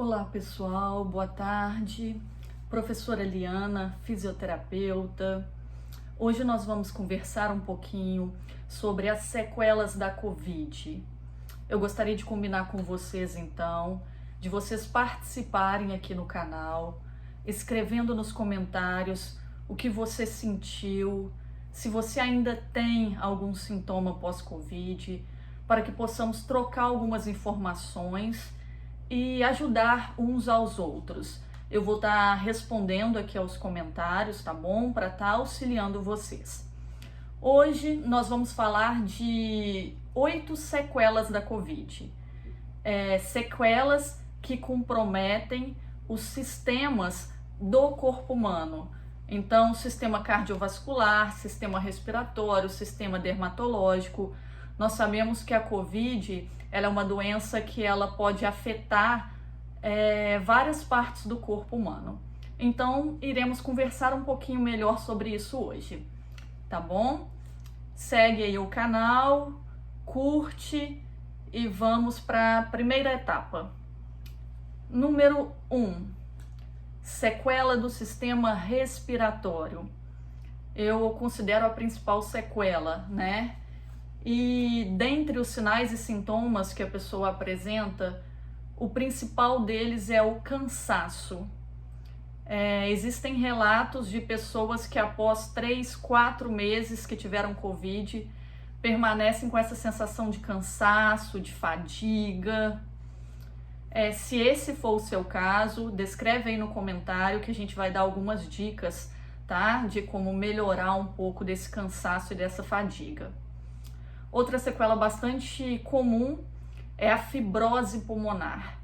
Olá pessoal, boa tarde. Professora Liana, fisioterapeuta. Hoje nós vamos conversar um pouquinho sobre as sequelas da Covid. Eu gostaria de combinar com vocês então, de vocês participarem aqui no canal, escrevendo nos comentários o que você sentiu, se você ainda tem algum sintoma pós-Covid, para que possamos trocar algumas informações e ajudar uns aos outros. Eu vou estar respondendo aqui aos comentários, tá bom? Para estar auxiliando vocês. Hoje nós vamos falar de 8 sequelas da Covid. Sequelas que comprometem os sistemas do corpo humano. Então, sistema cardiovascular, sistema respiratório, sistema dermatológico. Nós sabemos que a Covid ela é uma doença que ela pode afetar várias partes do corpo humano. Então, iremos conversar um pouquinho melhor sobre isso hoje, tá bom? Segue aí o canal, curte e vamos para a primeira etapa. Número 1, sequela do sistema respiratório. Eu considero a principal sequela, né? E dentre os sinais e sintomas que a pessoa apresenta, o principal deles é o cansaço. Existem relatos de pessoas que após 3, 4 meses que tiveram Covid, permanecem com essa sensação de cansaço, de fadiga. Se esse for o seu caso, descreve aí no comentário que a gente vai dar algumas dicas, tá? De como melhorar um pouco desse cansaço e dessa fadiga. Outra sequela bastante comum é a fibrose pulmonar.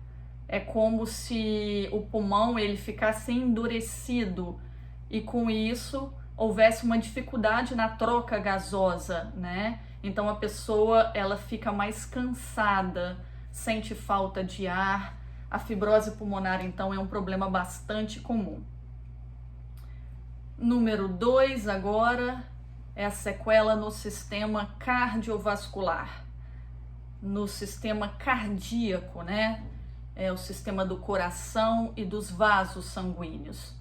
É como se o pulmão ele ficasse endurecido e com isso houvesse uma dificuldade na troca gasosa, né? Então a pessoa ela fica mais cansada, sente falta de ar. A fibrose pulmonar então é um problema bastante comum. Número 2 agora é a sequela no sistema cardiovascular, no sistema cardíaco, né? É o sistema do coração e dos vasos sanguíneos.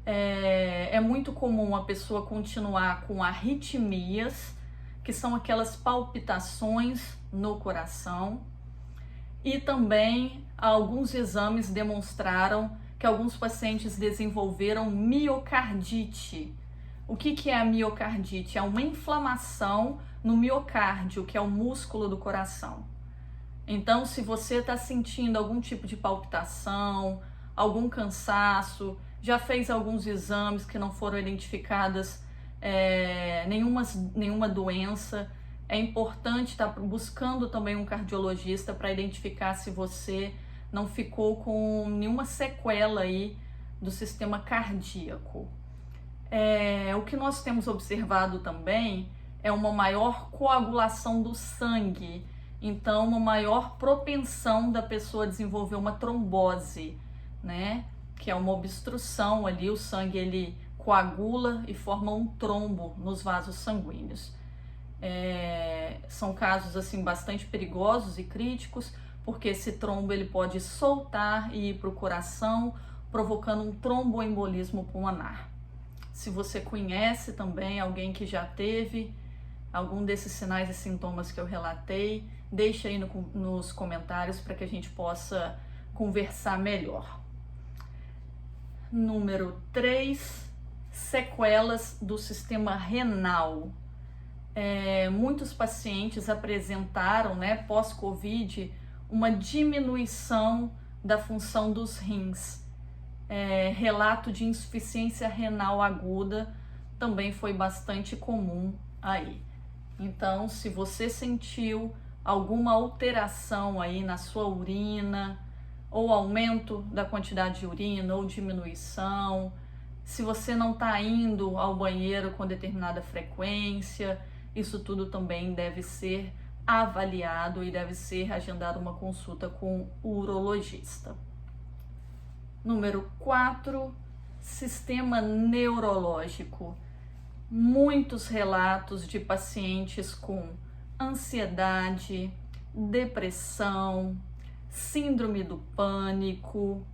É muito comum a pessoa continuar com arritmias, que são aquelas palpitações no coração, e também alguns exames demonstraram que alguns pacientes desenvolveram miocardite. O que é a miocardite? É uma inflamação no miocárdio, que é o músculo do coração. Então, se você está sentindo algum tipo de palpitação, algum cansaço, já fez alguns exames que não foram identificadas nenhuma doença, é importante estar buscando também um cardiologista para identificar se você não ficou com nenhuma sequela aí do sistema cardíaco. O que nós temos observado também é uma maior coagulação do sangue, então uma maior propensão da pessoa a desenvolver uma trombose, né? Que é uma obstrução ali, o sangue ele coagula e forma um trombo nos vasos sanguíneos. São casos assim bastante perigosos e críticos, porque esse trombo ele pode soltar e ir para o coração, provocando um tromboembolismo pulmonar. Se você conhece também alguém que já teve algum desses sinais e sintomas que eu relatei, deixa aí nos comentários para que a gente possa conversar melhor. Número 3, sequelas do sistema renal. Muitos pacientes apresentaram, né, pós-Covid, uma diminuição da função dos rins. Relato de insuficiência renal aguda também foi bastante comum aí. Então, se você sentiu alguma alteração aí na sua urina, ou aumento da quantidade de urina, ou diminuição, se você não está indo ao banheiro com determinada frequência, isso tudo também deve ser avaliado e deve ser agendada uma consulta com o urologista. Número 4, sistema neurológico. Muitos relatos de pacientes com ansiedade, depressão, síndrome do pânico.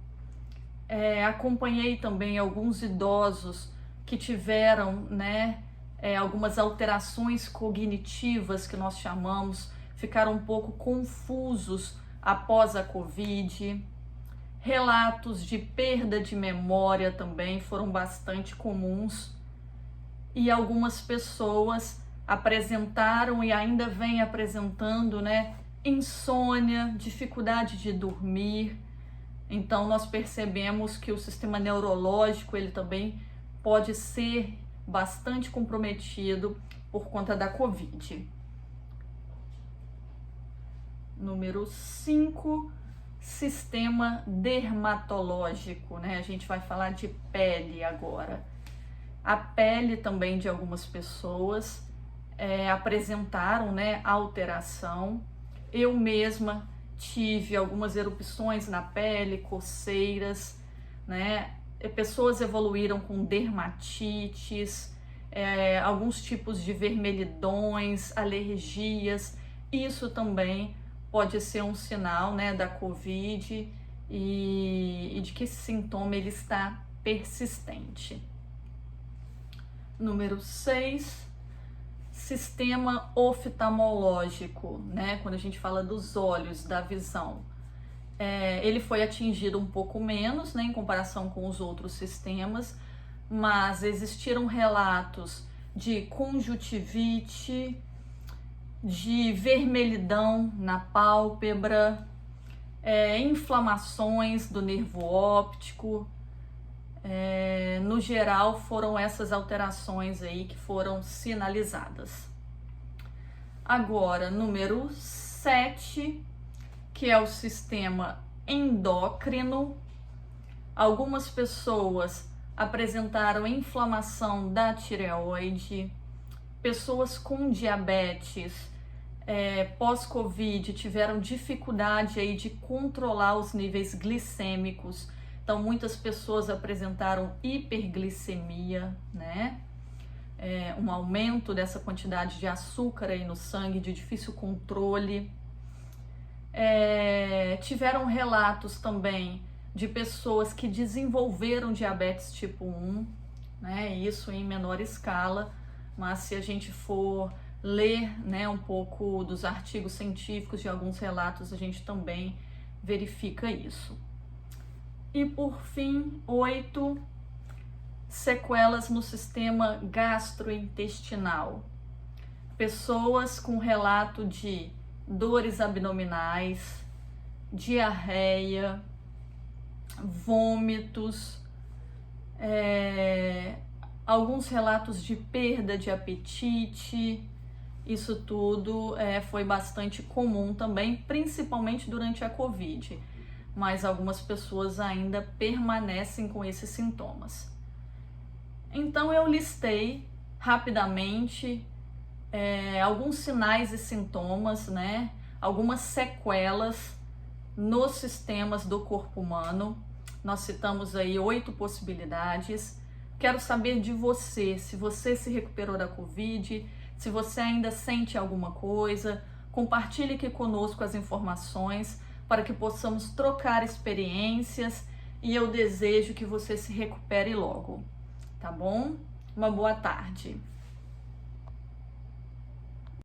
Acompanhei também alguns idosos que tiveram, né, algumas alterações cognitivas que nós chamamos, ficaram um pouco confusos após a Covid. Relatos de perda de memória também foram bastante comuns e algumas pessoas apresentaram e ainda vêm apresentando, né, insônia, dificuldade de dormir. Então nós percebemos que o sistema neurológico ele também pode ser bastante comprometido por conta da Covid. Número 5, sistema dermatológico, né? A gente vai falar de pele agora. A pele também de algumas pessoas apresentaram, né, alteração. Eu mesma tive algumas erupções na pele, coceiras, né? Pessoas evoluíram com dermatites, alguns tipos de vermelhidões, alergias. Isso também pode ser um sinal, né, da Covid e de que esse sintoma ele está persistente. Número 6, sistema oftalmológico, né? Quando a gente fala dos olhos, da visão, ele foi atingido um pouco menos, né, em comparação com os outros sistemas, mas existiram relatos de conjuntivite, de vermelhidão na pálpebra, inflamações do nervo óptico. No geral, foram essas alterações aí que foram sinalizadas. Agora, número 7, que é o sistema endócrino. Algumas pessoas apresentaram inflamação da tireoide, pessoas com diabetes pós-Covid tiveram dificuldade aí de controlar os níveis glicêmicos. Então, muitas pessoas apresentaram hiperglicemia, né? Um aumento dessa quantidade de açúcar aí no sangue, de difícil controle. Tiveram relatos também de pessoas que desenvolveram diabetes tipo 1, né? Isso em menor escala, mas se a gente for ler, né, um pouco dos artigos científicos de alguns relatos, a gente também verifica isso. E por fim, 8, sequelas no sistema gastrointestinal. Pessoas com relato de dores abdominais, diarreia, vômitos, alguns relatos de perda de apetite. Isso tudo foi bastante comum também, principalmente durante a Covid, mas algumas pessoas ainda permanecem com esses sintomas. Então eu listei rapidamente alguns sinais e sintomas, né? Algumas sequelas nos sistemas do corpo humano. Nós citamos aí 8 possibilidades. Quero saber de você, se você se recuperou da Covid, se você ainda sente alguma coisa. Compartilhe aqui conosco as informações para que possamos trocar experiências e eu desejo que você se recupere logo, tá bom? Uma boa tarde.